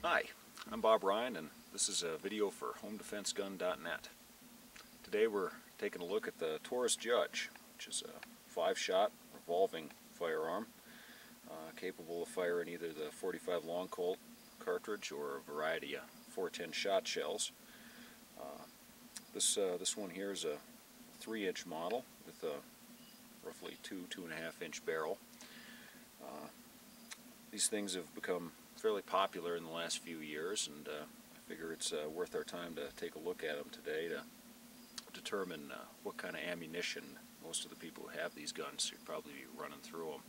Hi, I'm Bob Ryan, and this is a video for HomeDefenseGun.net. Today we're taking a look at the Taurus Judge, which is a 5-shot revolving firearm capable of firing either the .45 Long Colt cartridge or a variety of 410 shot shells. This one here is a 3-inch model with a roughly 2.5 inch barrel. These things have become fairly popular in the last few years, and I figure it's worth our time to take a look at them today to determine what kind of ammunition most of the people who have these guns should probably be running through them.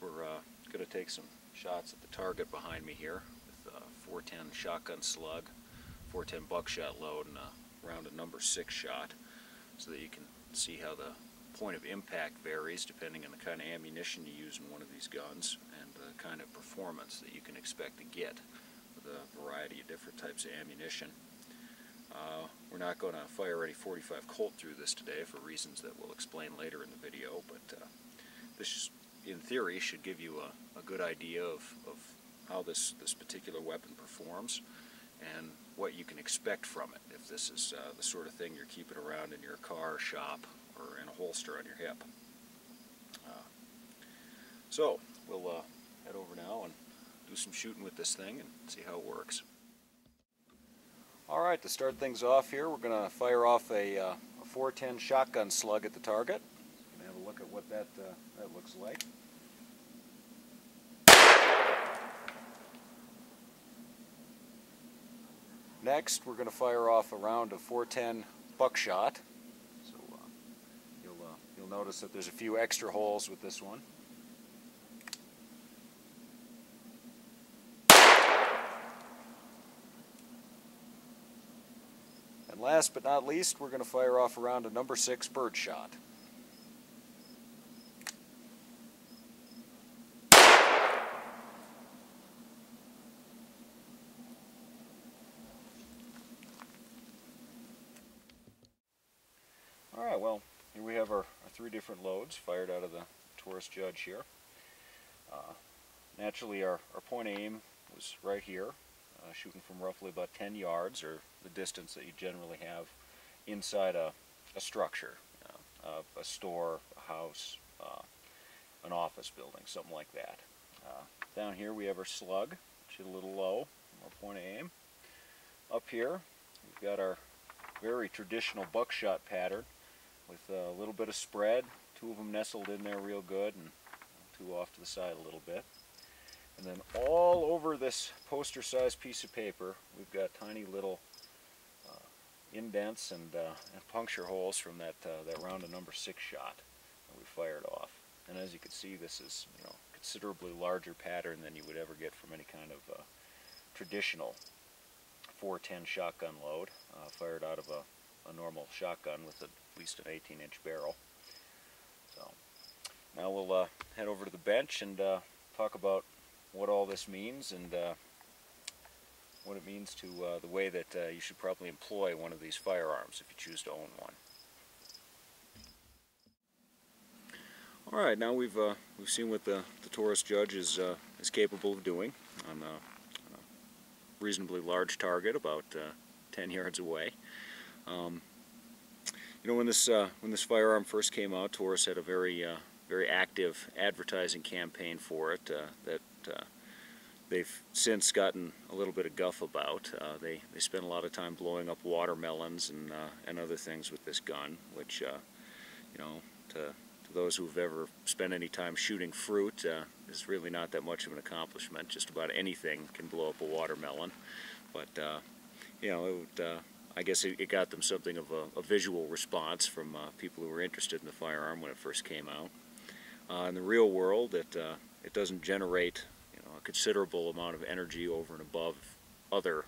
We're going to take some shots at the target behind me here with a .410 shotgun slug, .410 buckshot load, and a round of number 6 shot, so that you can see how the point of impact varies depending on the kind of ammunition you use in one of these guns and the kind of performance that you can expect to get with a variety of different types of ammunition. We're not going to fire any .45 Colt through this today for reasons that we'll explain later in the video, but this, in theory, should give you a good idea of how this particular weapon performs and what you can expect from it if this is the sort of thing you're keeping around in your car, shop, or in a holster on your hip. So we'll head over now and do some shooting with this thing and see how it works. Alright, to start things off here, we're going to fire off a .410 shotgun slug at the target. We're going to have a look at what that looks like. Next, we're going to fire off a round of .410 buckshot. So you'll notice that there's a few extra holes with this one. And last but not least, we're going to fire off a round of number 6 birdshot. Alright, well, here we have our 3 different loads fired out of the Taurus Judge here. Naturally, our point of aim was right here, shooting from roughly about 10 yards, or the distance that you generally have inside a structure, a store, a house, an office building, something like that. Down here we have our slug, which is a little low, our point of aim. Up here we've got our very traditional buckshot pattern with a little bit of spread, 2 of them nestled in there real good and 2 off to the side a little bit. And then all over this poster-sized piece of paper, we've got tiny little indents and puncture holes from that round of number 6 shot that we fired off. And as you can see, this is considerably larger pattern than you would ever get from any kind of traditional .410 shotgun load fired out of a normal shotgun with at least an 18-inch barrel. So now we'll head over to the bench and talk about what all this means and what it means to the way that you should probably employ one of these firearms if you choose to own one. Alright, now we've seen what the Taurus Judge is capable of doing on a reasonably large target about 10 yards away. When this firearm first came out, Taurus had a very active advertising campaign for it that they've since gotten a little bit of guff about. They spent a lot of time blowing up watermelons and other things with this gun, which to those who've ever spent any time shooting fruit is really not that much of an accomplishment. Just about anything can blow up a watermelon, but I guess it got them something of a visual response from people who were interested in the firearm when it first came out. In the real world, it doesn't generate a considerable amount of energy over and above other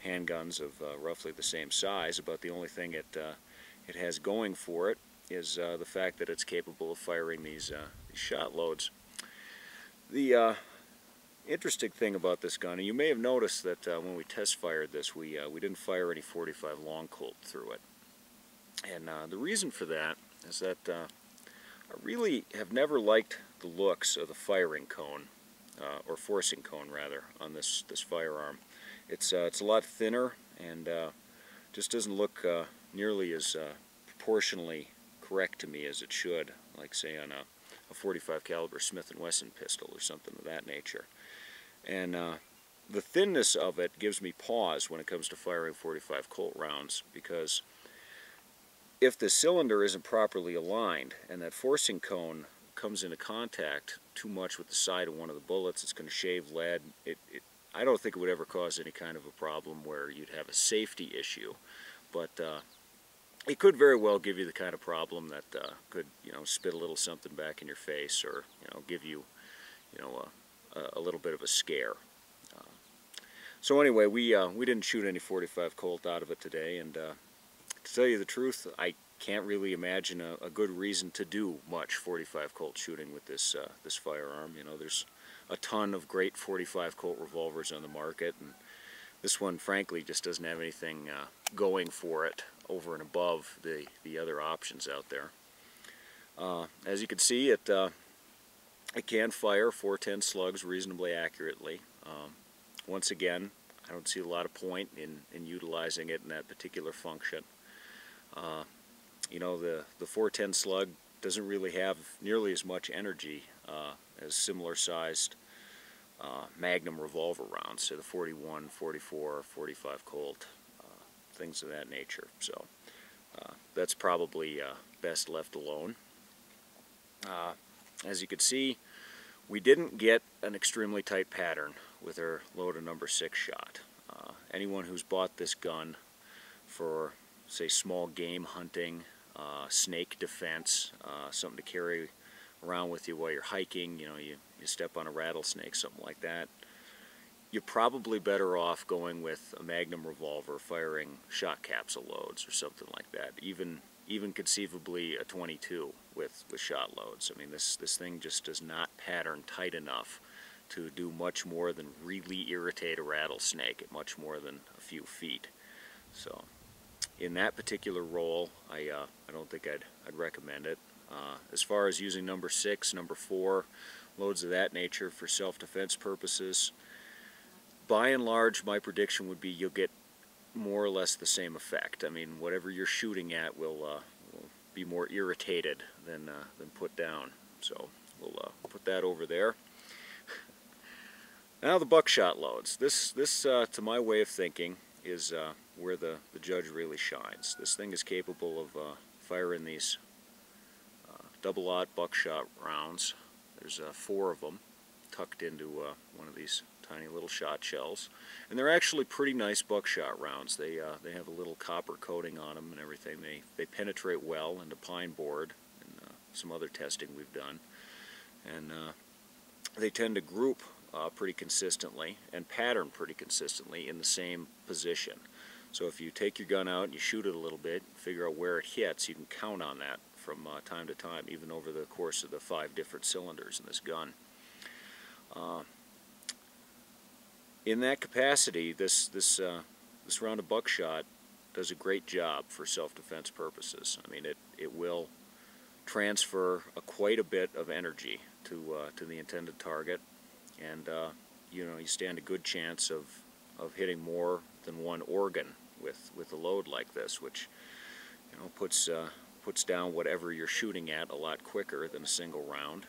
handguns of roughly the same size. About the only thing it has going for it is the fact that it's capable of firing these shot loads. The interesting thing about this gun, and you may have noticed that when we test fired this, we didn't fire any .45 Long Colt through it. And the reason for that is that I really have never liked the looks of the firing cone or forcing cone rather, on this firearm. It's a lot thinner and just doesn't look nearly as proportionally correct to me as it should, like say on a 45 caliber Smith & Wesson pistol or something of that nature. And the thinness of it gives me pause when it comes to firing 45 Colt rounds, because if the cylinder isn't properly aligned and that forcing cone comes into contact too much with the side of one of the bullets, it's going to shave lead. I don't think it would ever cause any kind of a problem where you'd have a safety issue, but it could very well give you the kind of problem that could, spit a little something back in your face, or give you, a little bit of a scare. So anyway, we didn't shoot any 45 Colt out of it today, and to tell you the truth, I can't really imagine a good reason to do much 45 Colt shooting with this this firearm. There's a ton of great 45 Colt revolvers on the market, and this one, frankly, just doesn't have anything going for it over and above the other options out there. As you can see, it can fire 410 slugs reasonably accurately. Once again, I don't see a lot of point in utilizing it in that particular function. The 410 slug doesn't really have nearly as much energy as similar sized Magnum revolver rounds, so the 41, 44, 45 Colt, things of that nature. So that's probably best left alone. As you can see, we didn't get an extremely tight pattern with our loaded number 6 shot. Anyone who's bought this gun for, say, small game hunting, snake defense, something to carry around with you while you're hiking, you step on a rattlesnake, something like that, you're probably better off going with a Magnum revolver firing shot capsule loads or something like that, even conceivably a 22 with shot loads. I mean, this thing just does not pattern tight enough to do much more than really irritate a rattlesnake at much more than a few feet. So in that particular role, I don't think I'd recommend it. As far as using number 6, number 4, loads of that nature for self-defense purposes, by and large, my prediction would be you'll get more or less the same effect. I mean, whatever you're shooting at will be more irritated than put down. So we'll put that over there. Now the buckshot loads. This to my way of thinking, is where the judge really shines. This thing is capable of firing these double-aught buckshot rounds. There's 4 of them tucked into one of these tiny little shot shells, and they're actually pretty nice buckshot rounds. They have a little copper coating on them and everything. They penetrate well into pine board and some other testing we've done, and they tend to group pretty consistently and pattern pretty consistently in the same position. So if you take your gun out and you shoot it a little bit, figure out where it hits, you can count on that from time to time, even over the course of the 5 different cylinders in this gun. In that capacity, this round of buckshot does a great job for self-defense purposes. I mean, it will transfer quite a bit of energy to the intended target, and you stand a good chance of hitting more than one organ with a load like this, which puts down whatever you're shooting at a lot quicker than a single round.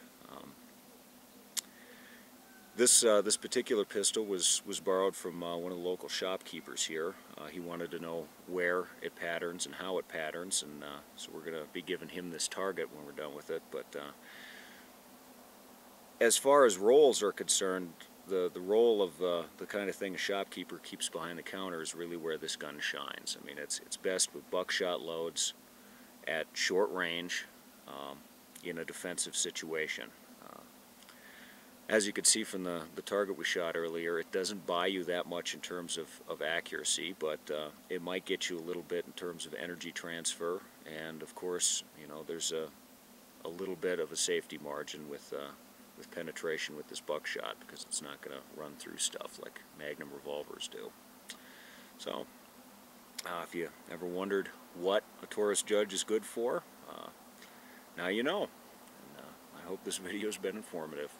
This particular pistol was borrowed from one of the local shopkeepers here. He wanted to know where it patterns and how it patterns, and so we're going to be giving him this target when we're done with it. But as far as rolls are concerned, the role of the kind of thing a shopkeeper keeps behind the counter is really where this gun shines. I mean, it's best with buckshot loads at short range in a defensive situation. As you could see from the target we shot earlier, it doesn't buy you that much in terms of accuracy, but it might get you a little bit in terms of energy transfer, and of course, there's a little bit of a safety margin with penetration with this buckshot, because it's not going to run through stuff like Magnum revolvers do. So, if you ever wondered what a Taurus Judge is good for, now you know. And I hope this video has been informative.